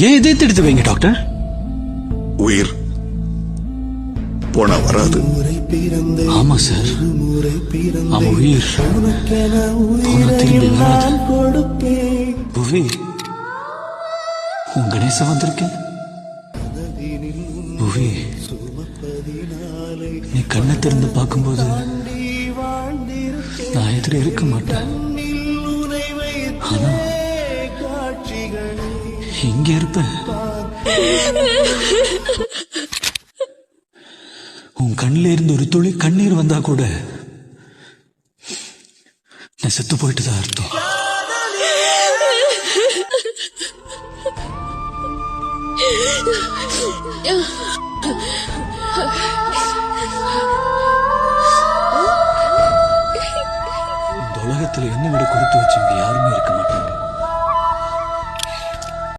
ஏன் இதயத்தை எடுத்து வைங்க டாக்டர். உயிர் போனா வராது. ஆமா சார், ஆமா உயிர் போனா திரும்பி வராது. புவி, உன் கணேசன் வந்திருக்கேன். புவி, நீ கண்ணை திறந்து பார்க்கும்போது நான் எதிர இருக்க மாட்டேன். ஆனா இங்க இருப்பேன். உன் கண்ணில இருந்து ஒரு துளி கண்ணீர் வந்தா கூட நான் செத்து போயிட்டுதான் அர்த்தம். இந்த உலகத்துல என்ன விட கொடுத்து வச்சவங்க யாருமே இருக்க மாட்டாங்க.